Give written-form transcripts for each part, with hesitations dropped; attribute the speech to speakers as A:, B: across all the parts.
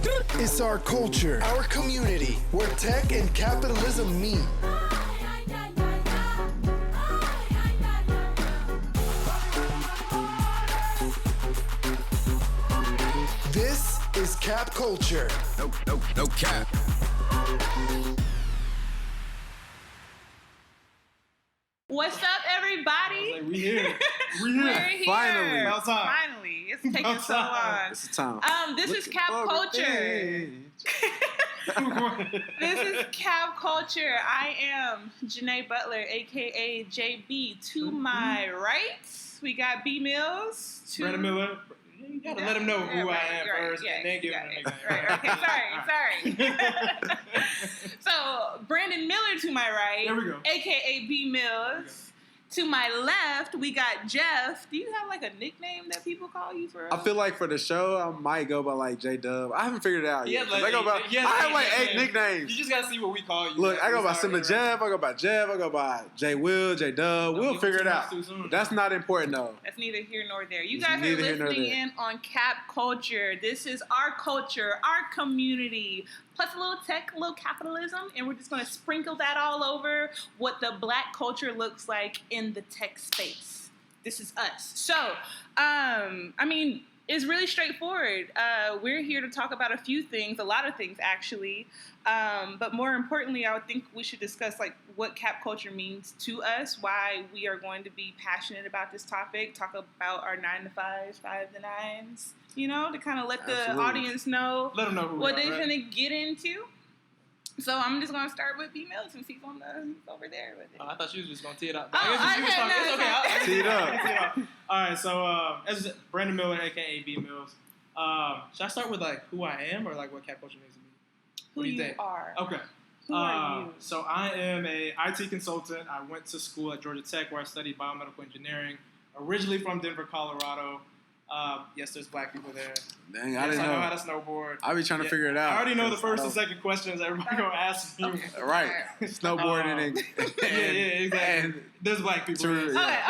A: It's our culture, our community, where tech and capitalism meet. This is Cap Culture.
B: No cap.
C: What's up, everybody?
D: We here.
C: We're here.
D: Finally. About time.
C: Finally. It's taking so long.
D: It's the time.
C: This is Cap Culture. This is Cap Culture. I am Janae Butler, a.k.a. JB. To my right, we got BMills.
D: Brandon Miller. You gotta let him know who I am first, and then give him a nickname.
C: Sorry. So, Brandon Miller to my right.
D: There we go.
C: A.k.a. BMills. To my left, we got Jeff. Do you have like a nickname that people call you for?
E: I feel like for the show, I might go by like J-Dub. I haven't figured it out yet. I have like 8 nicknames.
D: You just gotta see what we call you.
E: Look, I go by Simba Jeff. I go by Jeff. I go by J Will, J-Dub. We'll figure it out. That's not important though.
C: That's neither here nor there. You guys are listening in on Cap Culture. This is our culture, our community, plus a little tech, a little capitalism, and we're just going to sprinkle that all over what the black culture looks like in the tech space. This is us. So, it's really straightforward. We're here to talk about a few things, a lot of things actually, but more importantly, I would think we should discuss like what cap culture means to us, why we are going to be passionate about this topic, talk about our 9 to 5s, 5 to 9s. You know, to kind of let the audience know, what they're going to get into. So I'm just going to start with BMills since he's over there with it.
D: I thought you was just going to tee it up.
C: It's
D: okay.
E: I'll tee it up.
D: All right, so as Brandon Miller, a.k.a. BMills. Should I start with like who I am or like what cap culture means to me?
C: What do you think? Are.
D: Okay.
C: Who are you?
D: So I am a IT consultant. I went to school at Georgia Tech where I studied biomedical engineering. Originally from Denver, Colorado. Yes, there's black people there.
E: Dang, I didn't know.
D: I know how to snowboard.
E: I be trying to figure it out.
D: I already know the first and second questions everybody gonna ask you.
C: Okay.
E: Right, snowboarding and
D: exactly. And there's black people.
E: True,
D: there.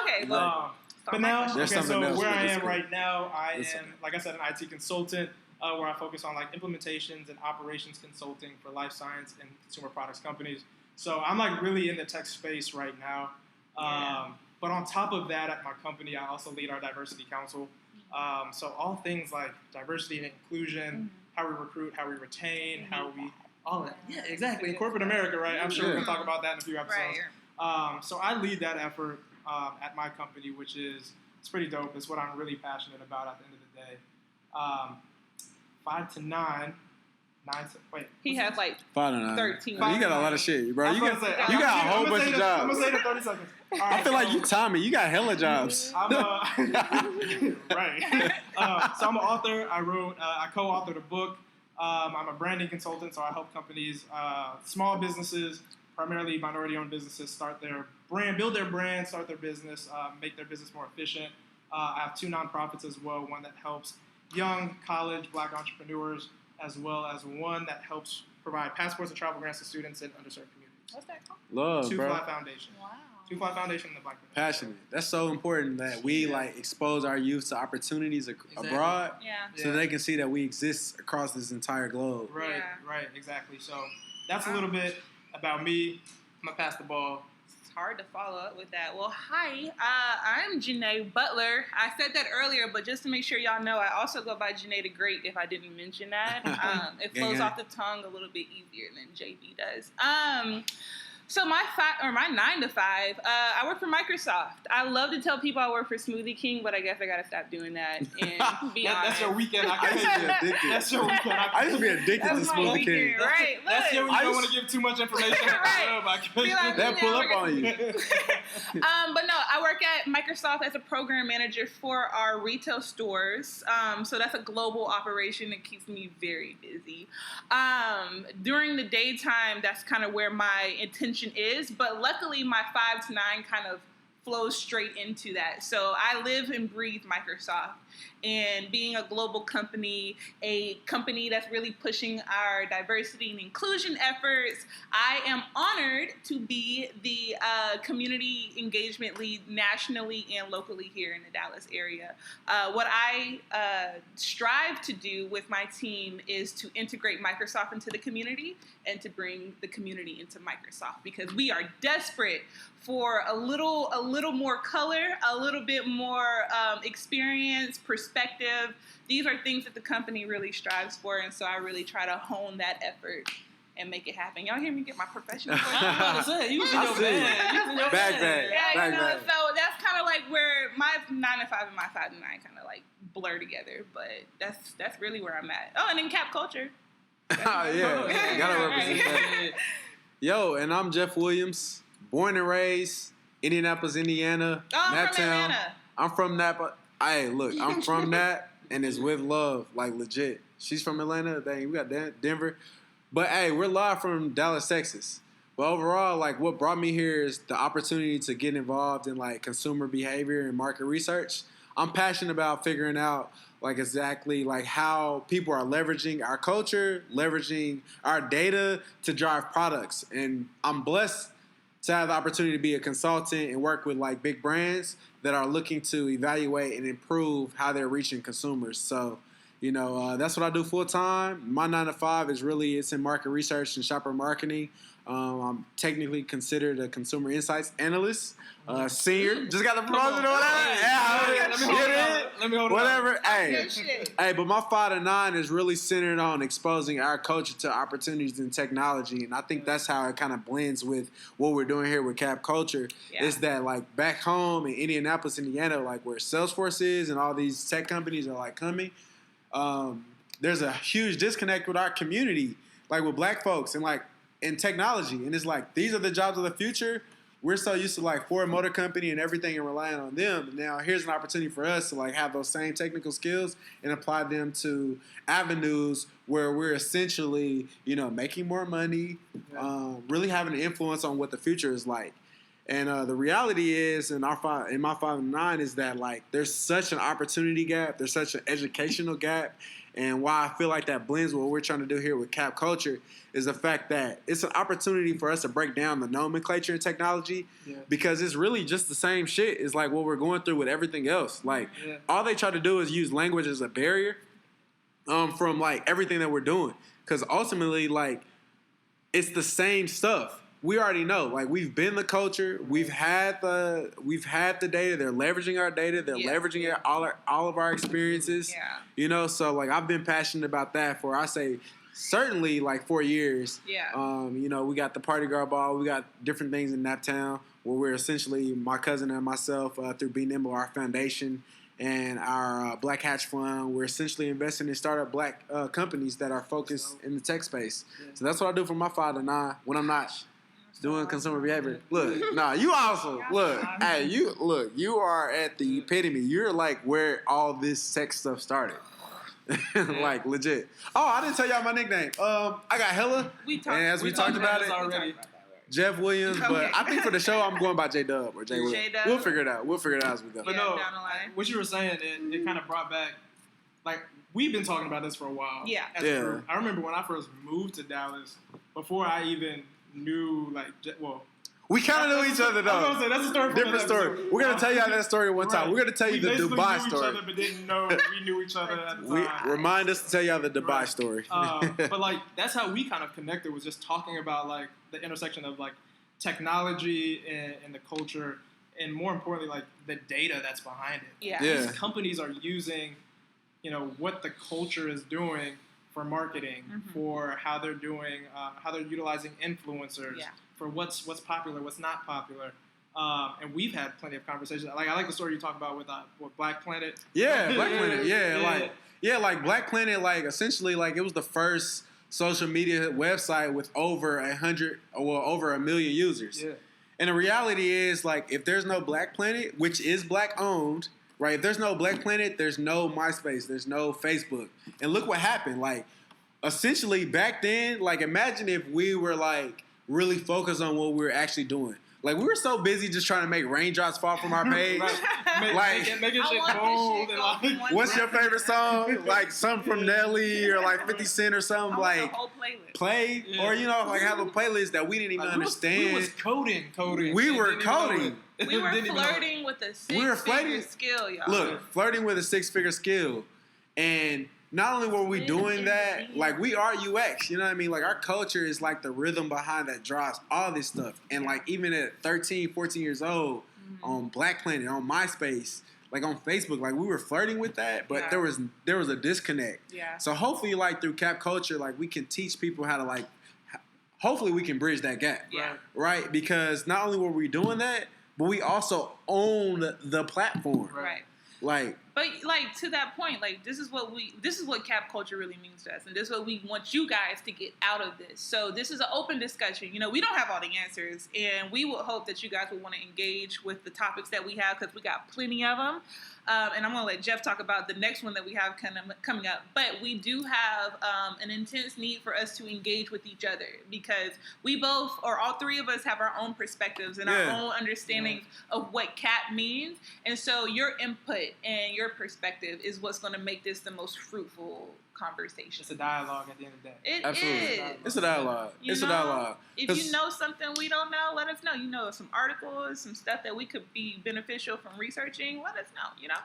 C: Okay.
D: But now, so where I am right now, I am, like I said, an IT consultant where I focus on like implementations and operations consulting for life science and consumer products companies. So I'm like really in the tech space right now. But on top of that, at my company, I also lead our diversity council. So all things like diversity and inclusion, how we recruit, how we retain, all that. Yeah, exactly. In corporate America, right? I'm sure we're going to talk about that in a few episodes. Right. So I lead that effort at my company, which it's pretty dope. It's what I'm really passionate about at the end of the day. 5 to 9.
C: He has like
E: 5 to 9.
C: 13.
E: You got a lot of shit, bro. You got a whole bunch of jobs.
D: I'm going to say it in 30 seconds. Right,
E: I feel like you Tommy. You got hella jobs.
D: I'm right. So I'm an author. I co-authored a book. I'm a branding consultant, so I help companies, small businesses, primarily minority-owned businesses, start their brand, build their brand, start their business, make their business more efficient. I have 2 nonprofits as well, one that helps young college black entrepreneurs, as well as one that helps provide passports and travel grants to students in underserved communities.
C: What's that called?
E: Love, bro.
D: 2 Fly Foundation.
C: Wow.
D: 2 Fly Foundation in the black community.
E: Passionate. That's so important that we like expose our youth to opportunities abroad, so they can see that we exist across this entire globe.
D: Right, exactly. So that's a little bit about me. I'm gonna pass the ball.
C: Hard to follow up with that. Well, hi, I'm Janae Butler. I said that earlier, but just to make sure y'all know, I also go by Janae the Great if I didn't mention that. It flows off the tongue a little bit easier than JB does. So my 9 to 5, I work for Microsoft. I love to tell people I work for Smoothie King, but I guess I gotta stop doing that and be honest.
D: That's your weekend.
E: I used to be addicted.
D: That's your weekend.
E: I used to be addicted to Smoothie King.
C: Right.
D: That's your weekend. I don't want to give too much information.
E: They'll pull up on you.
C: But no, I work at Microsoft as a program manager for our retail stores. So that's a global operation that keeps me very busy. During the daytime, that's kind of where my attention is, but luckily my 5 to 9 kind of flows straight into that. So I live and breathe Microsoft. And being a global company, a company that's really pushing our diversity and inclusion efforts, I am honored to be the community engagement lead nationally and locally here in the Dallas area. What I strive to do with my team is to integrate Microsoft into the community and to bring the community into Microsoft, because we are desperate for a little more color, a little bit more experience, perspective. These are things that the company really strives for, and so I really try to hone that effort and make it happen. Y'all hear me get my professional voice?
D: I was about to say, you was in your bag.
C: Yeah, so that's kind of like where my 9 to 5 and my 5 to 9 kind of like blur together, but that's really where I'm at. Oh, and then Cap Culture.
E: Yeah, gotta represent that. Yo, and I'm Jeff Williams, born and raised Indianapolis, Indiana.
C: Oh, I'm from Atlanta.
E: I'm from Napa. Hey, look, I'm from that, and it's with love, like legit. She's from Atlanta. Dang, we got Denver. But hey, we're live from Dallas, Texas. But overall, like what brought me here is the opportunity to get involved in like consumer behavior and market research. I'm passionate about figuring out like exactly like how people are leveraging our culture, leveraging our data to drive products. And I'm blessed to have the opportunity to be a consultant and work with like big brands that are looking to evaluate and improve how they're reaching consumers. So, you know, that's what I do full time. My 9 to 5 is it's in market research and shopper marketing. I'm technically considered a consumer insights analyst, senior. Just got to promote it or whatever. Let me hold it. Whatever. Hey, but my 5 to 9 is really centered on exposing our culture to opportunities in technology, and I think that's how it kind of blends with what we're doing here with Cap Culture. Yeah. Is that like back home in Indianapolis, Indiana, like where Salesforce is and all these tech companies are like coming. There's a huge disconnect with our community, like with black folks and like in technology. And it's like, these are the jobs of the future. We're so used to like Ford Motor Company and everything and relying on them. Now here's an opportunity for us to like have those same technical skills and apply them to avenues where we're essentially, you know, making more money, really having an influence on what the future is like. And the reality is, in my 5 to 9, is that like there's such an opportunity gap, there's such an educational gap, and why I feel like that blends with what we're trying to do here with Cap Culture is the fact that it's an opportunity for us to break down the nomenclature in technology, because it's really just the same shit. It's like what we're going through with everything else. Like all they try to do is use language as a barrier from like everything that we're doing, because ultimately like it's the same stuff. We already know, like we've been the culture, we've had the data. They're leveraging our data. They're leveraging all of our experiences. Yeah. You know, so like I've been passionate about that for I say certainly like 4 years. Yeah. You know, we got the Party Girl Ball. We got different things in Naptown where we're essentially my cousin and myself through BMills, our foundation, and our Black Hatch Fund. We're essentially investing in startup black companies that are focused in the tech space. Yeah. So that's what I do for my 5 to 9 when I'm not doing consumer behavior. Look, you also look. Hey, you are at the epitome. You're like where all this tech stuff started. Like legit. Oh, I didn't tell y'all my nickname. I got hella. We talked about it already. Jeff Williams, but I think for the show I'm going by J Dub or J Williams. We'll figure it out. As we go.
D: But no, what you were saying, it kind of brought back. Like we've been talking about this for a while. Yeah. I remember when I first moved to Dallas, before I even knew
E: we kind of knew each other though.
D: I was gonna say, that's a story.
E: Different story. We're gonna tell y'all that story one time. We're gonna tell you the Dubai story.
D: Each other, but didn't know we knew each other at the time.
E: Remind us to tell y'all the Dubai story.
D: But like that's how we kind of connected, was just talking about like the intersection of like technology and the culture, and more importantly like the data that's behind it. Yeah. These companies are using, you know, what the culture is doing for marketing, for how they're doing, how they're utilizing influencers, for what's popular, what's not popular. And we've had plenty of conversations. Like I like the story you talk about with Black Planet.
E: Yeah, Black Planet. Like Black Planet, like essentially like it was the first social media website with over 1 million users. Yeah. And the reality is like if there's no Black Planet, which is black owned, right? If there's no Black Planet, there's no MySpace, there's no Facebook. And look what happened. Like, essentially back then, like imagine if we were like really focused on what we were actually doing. Like, we were so busy just trying to make raindrops fall from our page.
D: Making shit bold.
E: What's your favorite song? Like, something from Nelly or like 50 Cent or something. Like,
C: the whole playlist.
E: Play. Yeah. Or, like, have a playlist that we didn't even understand.
D: We was coding.
E: We were coding.
C: We were flirting with a six-figure skill, y'all.
E: Look, flirting with a six-figure skill. And not only were we doing that, like, we are UX, you know what I mean? Like, our culture is like the rhythm behind that drives all this stuff. And like, even at 13, 14 years old, on Black Planet, on MySpace, like on Facebook, like, we were flirting with that, but there was a disconnect.
C: Yeah.
E: So hopefully, like, through Cap Culture, like, we can teach people how to, like, hopefully we can bridge that gap.
C: Yeah.
E: Right? Because not only were we doing that, but we also own the platform.
C: Right.
E: But
C: to that point, like, this is what Cap Culture really means to us, and this is what we want you guys to get out of this. So this is an open discussion. We don't have all the answers, and we would hope that you guys would want to engage with the topics that we have, because we got plenty of them. And I'm going to let Jeff talk about the next one that we have coming up. But we do have an intense need for us to engage with each other, because we both, or all three of us, have our own perspectives and our own understandings of what CAP means. And so your input and your perspective is what's going to make this the most fruitful conversation.
D: It's a dialogue at the end of the day.
C: It
E: Absolutely.
C: is.
E: It's a dialogue. It's a dialogue.
C: If you know something we don't know, let us know. Some articles, some stuff that we could be beneficial from researching, let us know,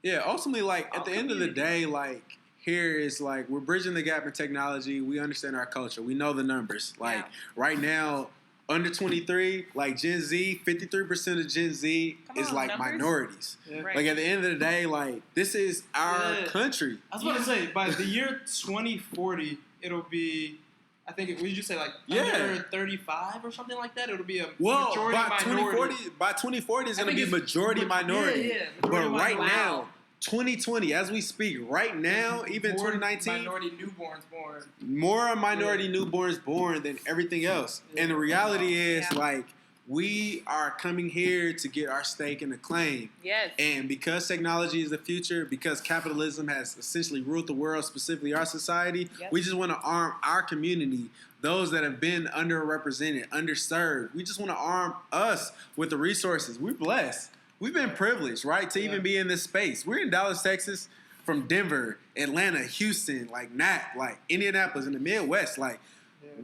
E: Yeah, ultimately, like, at the end of the day, like, here is, like, we're bridging the gap in technology. We understand our culture. We know the numbers. Like, right now, under 23, like, Gen Z, 53% of Gen Z is, like, minorities.
C: Yeah. Right.
E: Like, at the end of the day, like, this is our country.
D: I was about to say, by the year 2040, it'll be, I think, what did you say, like, under 35 or something like that? It'll be a majority minority.
E: By 2040, it's going to be majority minority. But right now, 2020, as we speak, right now, even 2019,
D: minority newborns born.
E: More minority newborns born than everything else. And the reality is, like, we are coming here to get our stake in the claim.
C: Yes.
E: And because technology is the future, because capitalism has essentially ruled the world, specifically our society, we just want to arm our community, those that have been underrepresented, underserved. We just want to arm us with the resources. We're blessed. We've been privileged, right, to even be in this space. We're in Dallas, Texas, from Denver, Atlanta, Houston, like Nat, like Indianapolis, in the Midwest. Like,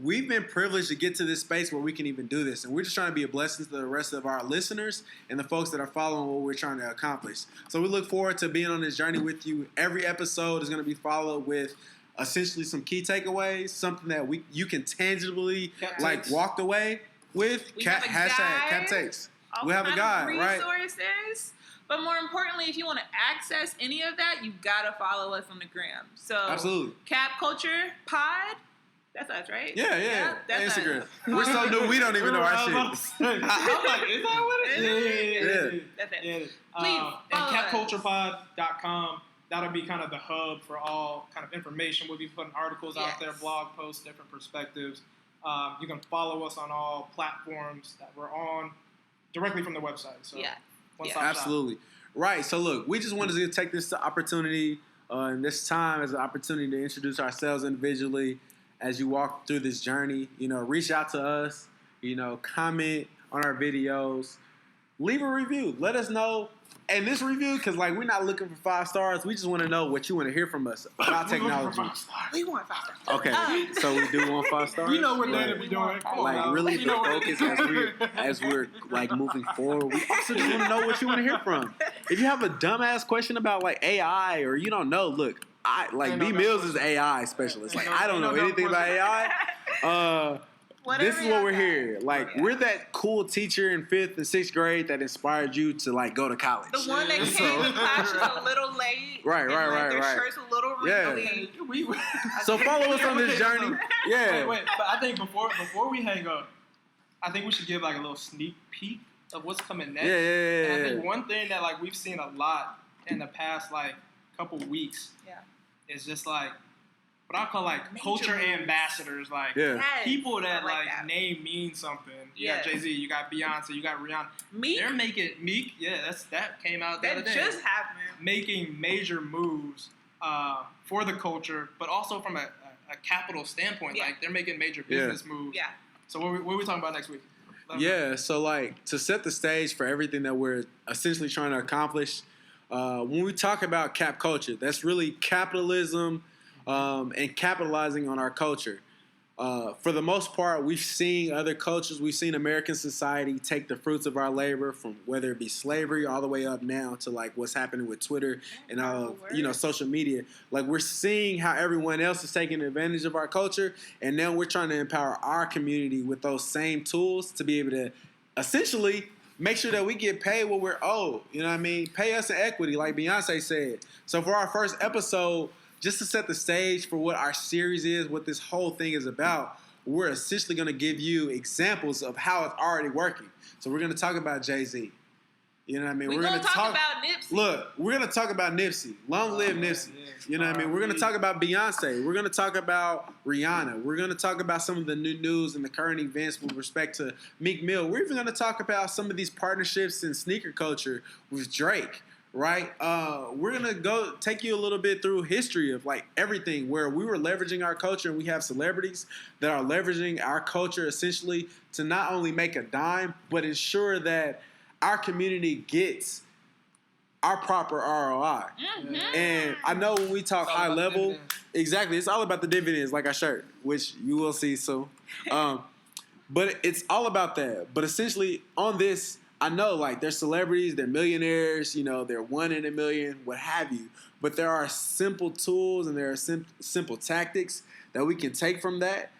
E: we've been privileged to get to this space where we can even do this. And we're just trying to be a blessing to the rest of our listeners and the folks that are following what we're trying to accomplish. So we look forward to being on this journey with you. Every episode is going to be followed with essentially some key takeaways, something that you can tangibly, walk away with. Hashtag Cap Takes. We have a guide, right?
C: Resources. But more importantly, if you want to access any of that, you gotta follow us on the gram. So
E: absolutely.
C: Cap Culture Pod. That's us, right?
E: Yeah.
C: That's
E: Instagram.
C: Us.
E: We're so new, we don't even know our shit.
D: I'm like, is that what it is?
E: Yeah.
C: That's it.
D: Yeah.
C: Please
D: and capculturepod.com. That'll be kind of the hub for all kind of information. We'll be putting articles out there, blog posts, different perspectives. You can follow us on all platforms that we're on directly from the website. So
E: absolutely. Shop. Right. So look, we just wanted to take this opportunity and this time as an opportunity to introduce ourselves individually as you walk through this journey. Reach out to us, comment on our videos, leave a review. Let us know. And this review, because we're not looking for 5 stars. We just want to know what you want to hear from us about technology.
C: We want 5 stars.
E: Okay, so we do want 5 stars.
D: You know what they're doing.
E: Really the focus as we're moving forward. We also just want to know what you want to hear from. If you have a dumbass question about AI or you don't know, look, BMills is AI specialist. I don't know anything about AI. This is what we're here. We're that cool teacher in 5th and 6th grade that inspired you to go to college.
C: The one that came to class a little late.
E: Right.
C: Their shirt's a little wrinkly.
E: So follow us on this journey.
D: Wait. But I think before we hang up, I think we should give a little sneak peek of what's coming next.
E: Yeah.
D: And I think one thing that we've seen a lot in the past couple weeks is just what I call culture ambassadors, people that that name means something. You got Jay-Z, you got Beyonce, you got Rihanna.
C: Meek.
D: They're making Meek. Yeah, that came out the other day.
C: That just happened.
D: Making major moves for the culture, but also from a capital standpoint. They're making major business moves.
C: Yeah.
D: So what are we talking about next week?
E: Yeah, so like to set the stage for everything that we're essentially trying to accomplish, when we talk about cap culture, that's really capitalism and capitalizing on our culture. For the most part, we've seen other cultures, we've seen American society take the fruits of our labor from whether it be slavery all the way up now to like what's happening with Twitter and social media. Like we're seeing how everyone else is taking advantage of our culture, and now we're trying to empower our community with those same tools to be able to essentially make sure that we get paid what we're owed. You know what I mean? Pay us in equity, like Beyonce said. So for our first episode, just to set the stage for what our series is, what this whole thing is about, we're essentially going to give you examples of how it's already working. So we're going to talk about Jay-Z. You know what I mean?
C: We're going to talk about Nipsey.
E: Look, we're going to talk about Nipsey. Long live Nipsey. You know what I mean? We're going to talk about Beyonce. We're going to talk about Rihanna. We're going to talk about some of the new news and the current events with respect to BMills. We're even going to talk about some of these partnerships in sneaker culture with Drake. Right? We're going to go take you a little bit through history of like everything where we were leveraging our culture, and we have celebrities that are leveraging our culture essentially to not only make a dime, but ensure that our community gets our proper ROI. Mm-hmm. And I know when we talk high level, exactly, it's all about the dividends, like our shirt, which you will see soon. But it's all about that. But essentially on this, I know, like, they're celebrities, they're millionaires, they're 1 in a million, what have you. But there are simple tools and there are simple tactics that we can take from that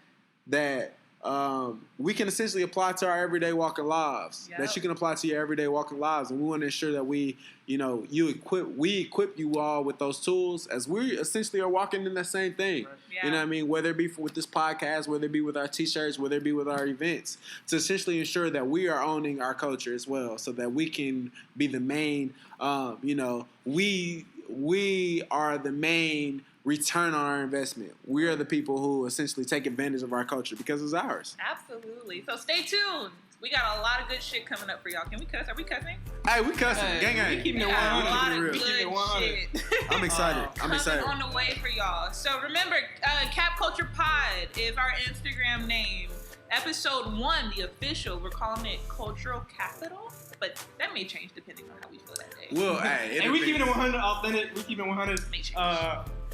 E: we can essentially apply to our everyday walking lives. Yep. That you can apply to your everyday walking lives. And we want to ensure that we equip you all with those tools as we essentially are walking in that same thing. Right. Yeah. You know what I mean? Whether it be with this podcast, whether it be with our t-shirts, whether it be with our events, to essentially ensure that we are owning our culture as well so that we can be the main, we are the main return on our investment. We are the people who essentially take advantage of our culture because it's ours.
C: Absolutely. So stay tuned. We got a lot of good shit coming up for y'all. Can we cuss? Are we cussing?
E: Hey, we cussing. Gang.
D: We keeping it 100.
C: A lot of good shit.
E: I'm excited.
C: Coming on the way for y'all. So remember, Cap Culture Pod is our Instagram name. Episode 1, the official, we're calling it Cultural Capital, but that may change depending on how we feel that day.
E: Well, hey,
D: and we keeping it 100 authentic. We keeping it 100.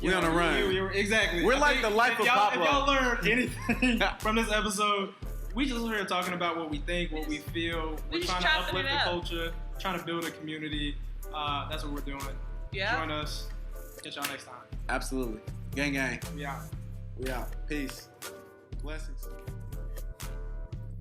E: We're on a run.
D: Exactly.
E: We're like the life of Pablo.
D: If y'all learned anything from this episode, we just here talking about what we think, what we feel. We're trying to uplift the culture, trying to build a community. That's what we're doing.
C: Yeah.
D: Join us. Catch y'all next time.
E: Absolutely. Gang.
D: We out.
E: Peace. Blessings.